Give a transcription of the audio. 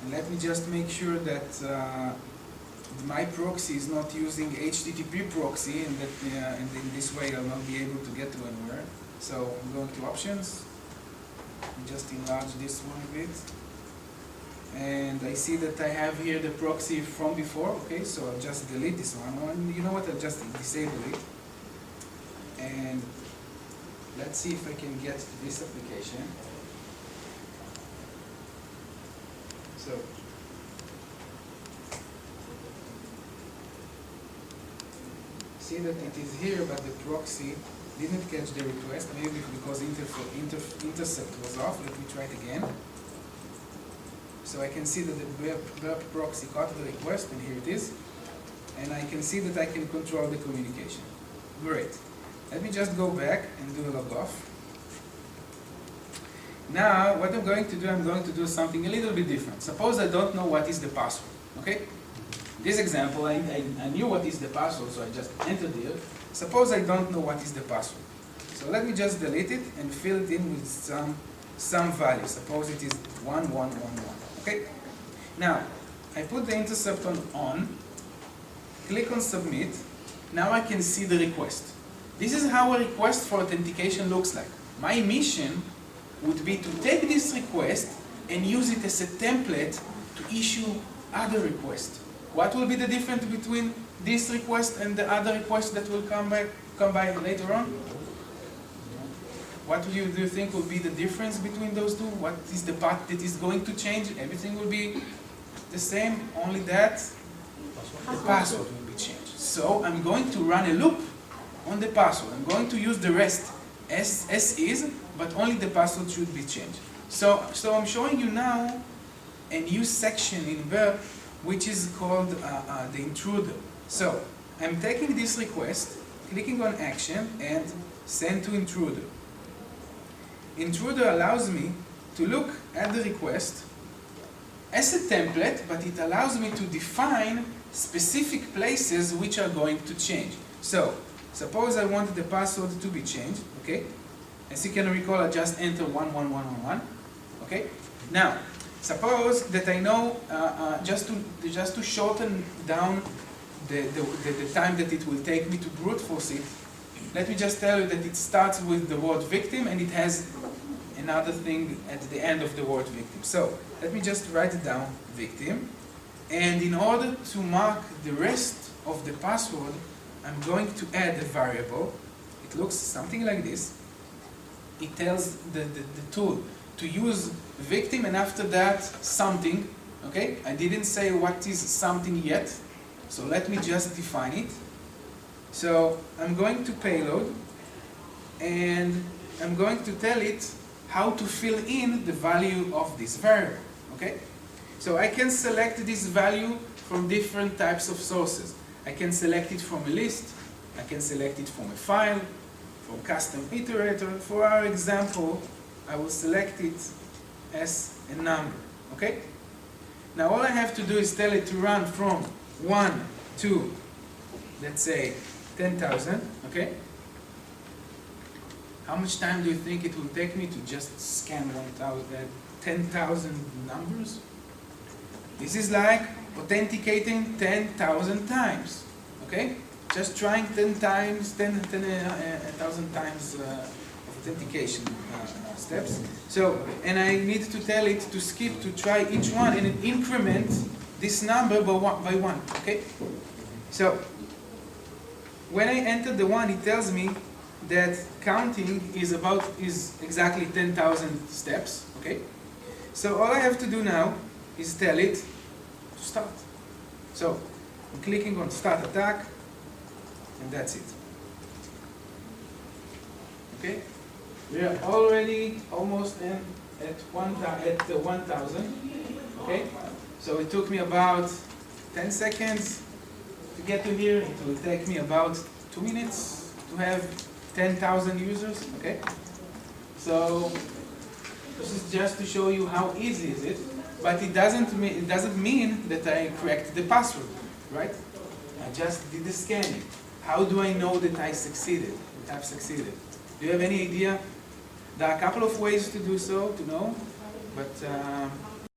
And let me just make sure that my proxy is not using HTTP proxy, and that and in this way I'll not be able to get to anywhere. So I'm going to options, and just enlarge this one a bit. And I see that I have here the proxy from before, okay, so I'll just delete this one. And you know what, I'll just disable it. And let's see if I can get to this application. So, see that it is here, but the proxy didn't catch the request, maybe because intercept was off. Let me try it again. So I can see that the web proxy caught the request, and here it is. And I can see that I can control the communication. Great. Let me just go back and do a log off. Now, what I'm going to do something a little bit different. Suppose I don't know what is the password, okay? This example, I knew what is the password, so I just entered it. Suppose I don't know what is the password. So let me just delete it and fill it in with some value. Suppose it is 1111, okay? Now, I put the intercept on, click on submit. Now I can see the request. This is how a request for authentication looks like. My mission would be to take this request and use it as a template to issue other requests. What will be the difference between this request and the other request that will come by later on? What do you think will be the difference between those two? What is the part that is going to change? Everything will be the same, only that the password will be changed. So I'm going to run a loop on the password. I'm going to use the rest as is, but only the password should be changed. So I'm showing you now a new section in Verb, which is called the intruder. So I'm taking this request, clicking on action, and send to intruder. Intruder allows me to look at the request as a template, but it allows me to define specific places which are going to change. So suppose I want the password to be changed, okay? As you can recall, I just enter 11111, okay? Now, suppose that I know just to shorten down the time that it will take me to brute force it, let me just tell you that it starts with the word victim and it has another thing at the end of the word victim. So let me just write it down, victim. And in order to mark the rest of the password, I'm going to add a variable. It looks something like this. It tells the tool to use victim, and after that something. Okay, I didn't say what is something yet, so let me just define it. So I'm going to payload, and I'm going to tell it how to fill in the value of this variable. Okay, so I can select this value from different types of sources. I can select it from a list, I can select it from a file, from custom iterator. For our example, I will select it as a number, okay? Now all I have to do is tell it to run from 1 to, let's say, 10,000, okay? How much time do you think it will take me to just scan 10,000 numbers? This is like authenticating 10,000 times, okay? Just trying 10,000 times authentication steps. So, and I need to tell it to skip, to try each one and increment this number by one, okay? So, when I enter the 1, it tells me that counting is exactly 10,000 steps, okay? So all I have to do now is tell it to start. So I'm clicking on start attack, and that's it. Okay? We are already almost at 1,000. Okay? So it took me about 10 seconds to get to here. It will take me about 2 minutes to have 10,000 users. Okay? So this is just to show you how easy is it, but it doesn't mean that I cracked the password, right? I just did the scanning. How do I know that I succeeded? That I've succeeded? Do you have any idea? There are a couple of ways to do so, to know, but